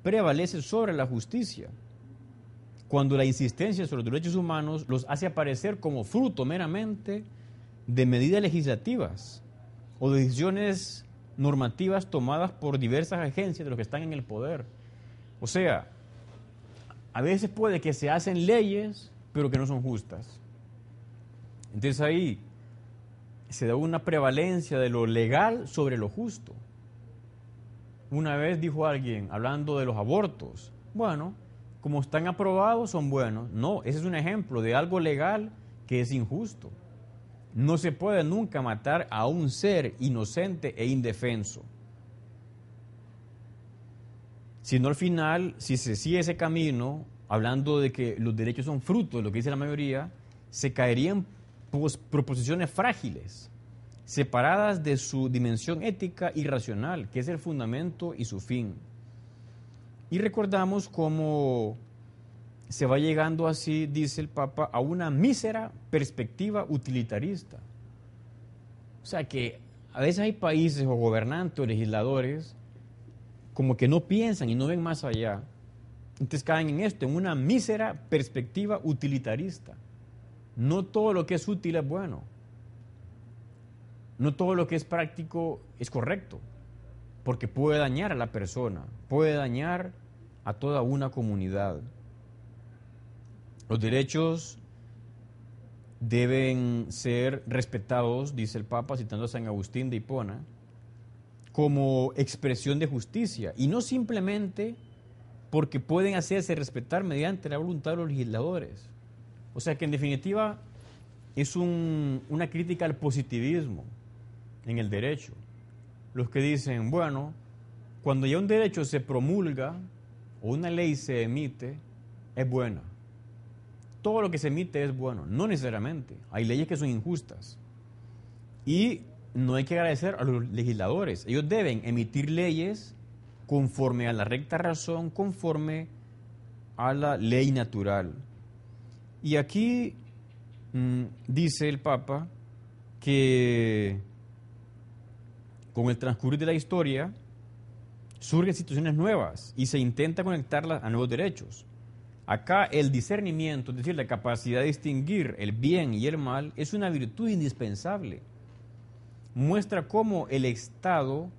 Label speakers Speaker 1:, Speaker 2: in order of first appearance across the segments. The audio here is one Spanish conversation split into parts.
Speaker 1: prevalece sobre la justicia, cuando la insistencia sobre los derechos humanos los hace aparecer como fruto meramente de medidas legislativas o de decisiones normativas tomadas por diversas agencias de los que están en el poder. O sea, a veces puede que se hacen leyes, pero que no son justas. Entonces ahí se da una prevalencia de lo legal sobre lo justo. Una vez dijo alguien, hablando de los abortos, bueno, como están aprobados son buenos. No, ese es un ejemplo de algo legal que es injusto. No se puede nunca matar a un ser inocente e indefenso. Sino al final, si se sigue ese camino, hablando de que los derechos son fruto de lo que dice la mayoría, se caerían proposiciones frágiles, separadas de su dimensión ética y racional, que es el fundamento y su fin. Y recordamos cómo se va llegando así, dice el Papa, a una mísera perspectiva utilitarista. O sea que a veces hay países o gobernantes o legisladores como que no piensan y no ven más allá. Entonces caen en esto, en una mísera perspectiva utilitarista. No todo lo que es útil es bueno. No todo lo que es práctico es correcto, porque puede dañar a la persona, puede dañar a toda una comunidad. Los derechos deben ser respetados, dice el Papa, citando a San Agustín de Hipona, como expresión de justicia, y no simplemente porque pueden hacerse respetar mediante la voluntad de los legisladores. O sea que en definitiva es una crítica al positivismo en el derecho. Los que dicen, bueno, cuando ya un derecho se promulga o una ley se emite, es buena. Todo lo que se emite es bueno, no necesariamente. Hay leyes que son injustas. Y no hay que agradecer a los legisladores. Ellos deben emitir leyes conforme a la recta razón, conforme a la ley natural. Y aquí dice el Papa que con el transcurrir de la historia surgen situaciones nuevas y se intenta conectarlas a nuevos derechos. Acá el discernimiento, es decir, la capacidad de distinguir el bien y el mal, es una virtud indispensable. Muestra cómo el Estado,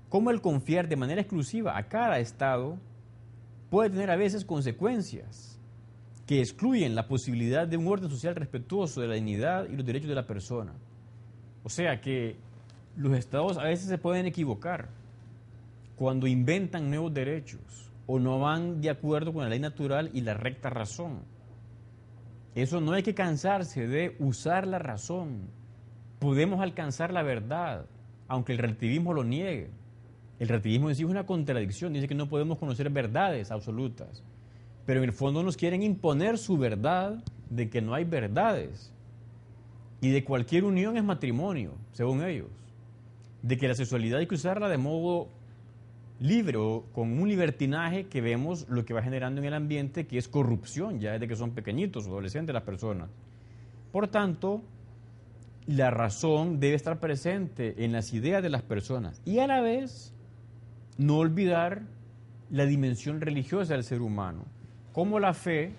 Speaker 1: cómo el confiar de manera exclusiva a cada Estado puede tener a veces consecuencias que excluyen la posibilidad de un orden social respetuoso de la dignidad y los derechos de la persona. O sea que los Estados a veces se pueden equivocar cuando inventan nuevos derechos o no van de acuerdo con la ley natural y la recta razón. Eso no hay que cansarse de usar la razón. Podemos alcanzar la verdad, aunque el relativismo lo niegue. El relativismo en sí es una contradicción, dice que no podemos conocer verdades absolutas, pero en el fondo nos quieren imponer su verdad de que no hay verdades y de cualquier unión es matrimonio, según ellos, de que la sexualidad hay que usarla de modo libre o con un libertinaje que vemos lo que va generando en el ambiente, que es corrupción ya desde que son pequeñitos o adolescentes las personas. Por tanto, la razón debe estar presente en las ideas de las personas y a la vez no olvidar la dimensión religiosa del ser humano, como la fe,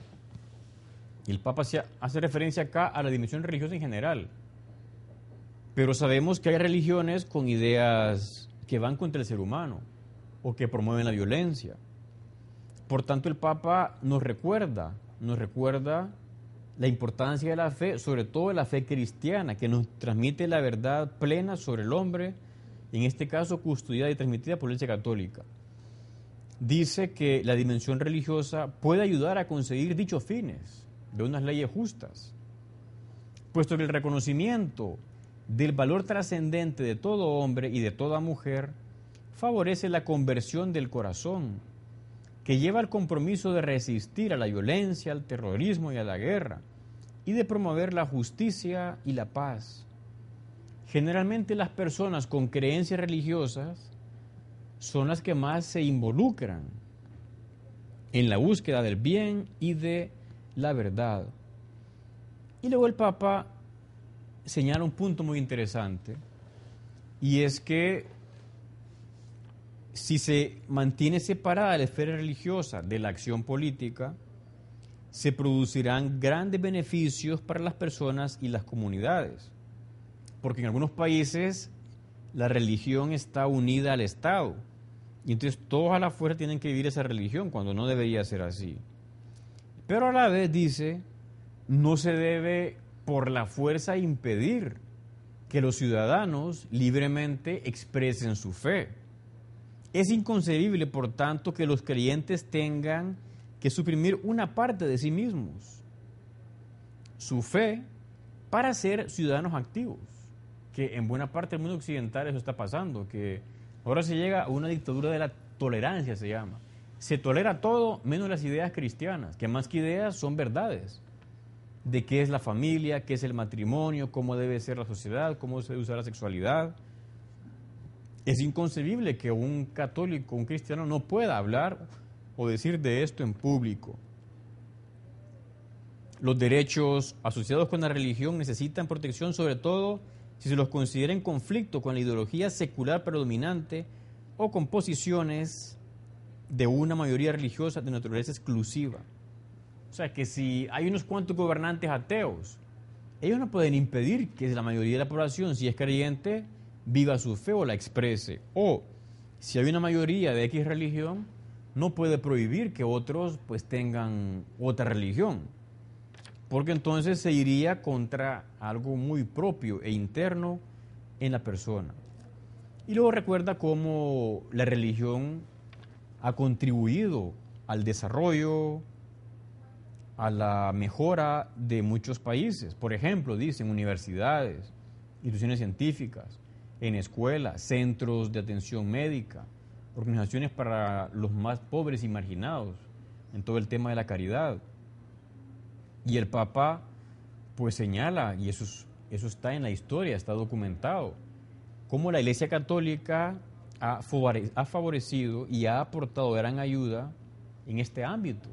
Speaker 1: y el Papa hace referencia acá a la dimensión religiosa en general, pero sabemos que hay religiones con ideas que van contra el ser humano o que promueven la violencia. Por tanto, el Papa nos recuerda la importancia de la fe, sobre todo de la fe cristiana, que nos transmite la verdad plena sobre el hombre, en este caso custodiada y transmitida por la Iglesia Católica. Dice que la dimensión religiosa puede ayudar a conseguir dichos fines de unas leyes justas, puesto que el reconocimiento del valor trascendente de todo hombre y de toda mujer favorece la conversión del corazón, que lleva al compromiso de resistir a la violencia, al terrorismo y a la guerra, y de promover la justicia y la paz. Generalmente las personas con creencias religiosas son las que más se involucran en la búsqueda del bien y de la verdad. Y luego el Papa señala un punto muy interesante, y es que si se mantiene separada la esfera religiosa de la acción política, se producirán grandes beneficios para las personas y las comunidades, porque en algunos países la religión está unida al Estado, y entonces todos a la fuerza tienen que vivir esa religión, cuando no debería ser así. Pero a la vez dice, no se debe por la fuerza impedir que los ciudadanos libremente expresen su fe. Es inconcebible, por tanto, que los creyentes tengan que suprimir una parte de sí mismos, su fe, para ser ciudadanos activos, que en buena parte del mundo occidental eso está pasando, que ahora se llega a una dictadura de la tolerancia, se llama. Se tolera todo menos las ideas cristianas, que más que ideas son verdades, de qué es la familia, qué es el matrimonio, cómo debe ser la sociedad, cómo se debe usar la sexualidad. Es inconcebible que un católico, un cristiano, no pueda hablar o decir de esto en público. Los derechos asociados con la religión necesitan protección, sobre todo si se los considera en conflicto con la ideología secular predominante o con posiciones de una mayoría religiosa de naturaleza exclusiva. O sea, que si hay unos cuantos gobernantes ateos, ellos no pueden impedir que la mayoría de la población, si es creyente, viva su fe o la exprese. O si hay una mayoría de X religión, no puede prohibir que otros pues tengan otra religión, porque entonces se iría contra algo muy propio e interno en la persona. Y luego recuerda cómo la religión ha contribuido al desarrollo, a la mejora de muchos países. Por ejemplo, dicen universidades, instituciones científicas, en escuelas, centros de atención médica, organizaciones para los más pobres y marginados, en todo el tema de la caridad. Y el Papa pues señala, y eso está en la historia, está documentado, cómo la Iglesia Católica ha favorecido y ha aportado gran ayuda en este ámbito.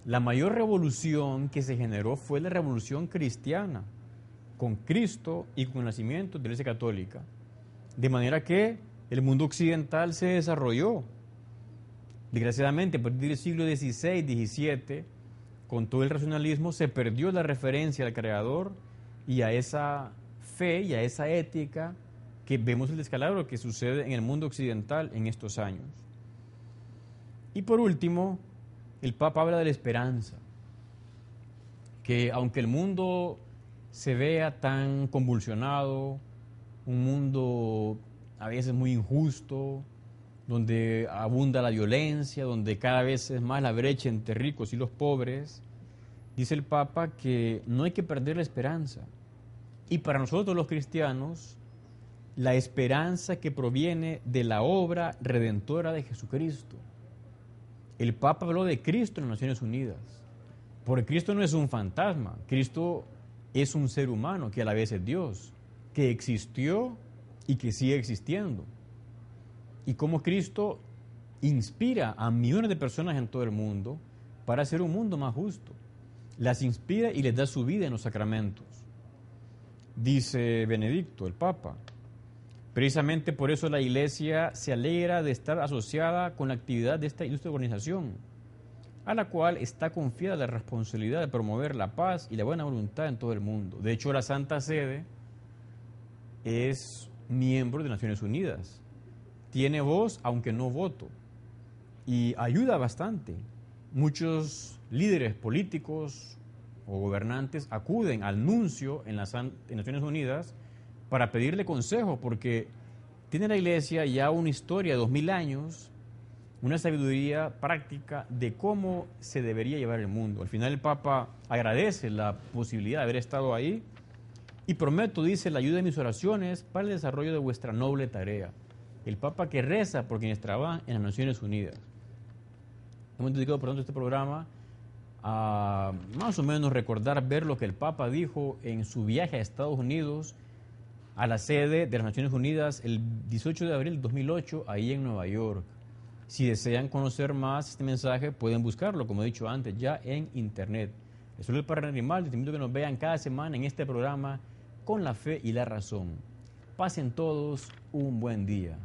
Speaker 1: La mayor revolución que se generó fue la revolución cristiana, con Cristo y con el nacimiento de la Iglesia Católica. De manera que el mundo occidental se desarrolló. Desgraciadamente, a partir del siglo XVI, XVII, con todo el racionalismo, se perdió la referencia al Creador y a esa fe y a esa ética que vemos el descalabro que sucede en el mundo occidental en estos años. Y por último, el Papa habla de la esperanza, que aunque el mundo se vea tan convulsionado, un mundo a veces muy injusto, donde abunda la violencia, donde cada vez es más la brecha entre ricos y los pobres, dice el Papa que no hay que perder la esperanza. Y para nosotros los cristianos, la esperanza que proviene de la obra redentora de Jesucristo. El Papa habló de Cristo en las Naciones Unidas, porque Cristo no es un fantasma, Cristo es un ser humano que a la vez es Dios, que existió y que sigue existiendo. Y cómo Cristo inspira a millones de personas en todo el mundo para hacer un mundo más justo. Las inspira y les da su vida en los sacramentos. Dice Benedicto, el Papa, precisamente por eso la Iglesia se alegra de estar asociada con la actividad de esta ilustre organización, a la cual está confiada la responsabilidad de promover la paz y la buena voluntad en todo el mundo. De hecho, la Santa Sede es miembro de Naciones Unidas. Tiene voz, aunque no voto, y ayuda bastante. Muchos líderes políticos o gobernantes acuden al nuncio en las Naciones Unidas para pedirle consejo, porque tiene la Iglesia ya una historia de 2000 años, una sabiduría práctica de cómo se debería llevar el mundo. Al final el Papa agradece la posibilidad de haber estado ahí y prometo, dice, la ayuda de mis oraciones para el desarrollo de vuestra noble tarea. El Papa que reza por quienes trabajan en las Naciones Unidas. Hemos dedicado por tanto este programa a más o menos recordar, ver lo que el Papa dijo en su viaje a Estados Unidos, a la sede de las Naciones Unidas, el 18 de abril de 2008, ahí en Nueva York. Si desean conocer más este mensaje, pueden buscarlo, como he dicho antes, ya en internet. Eso es el Padre Animal. Les invito a que nos vean cada semana en este programa Con la Fe y la Razón. Pasen todos un buen día.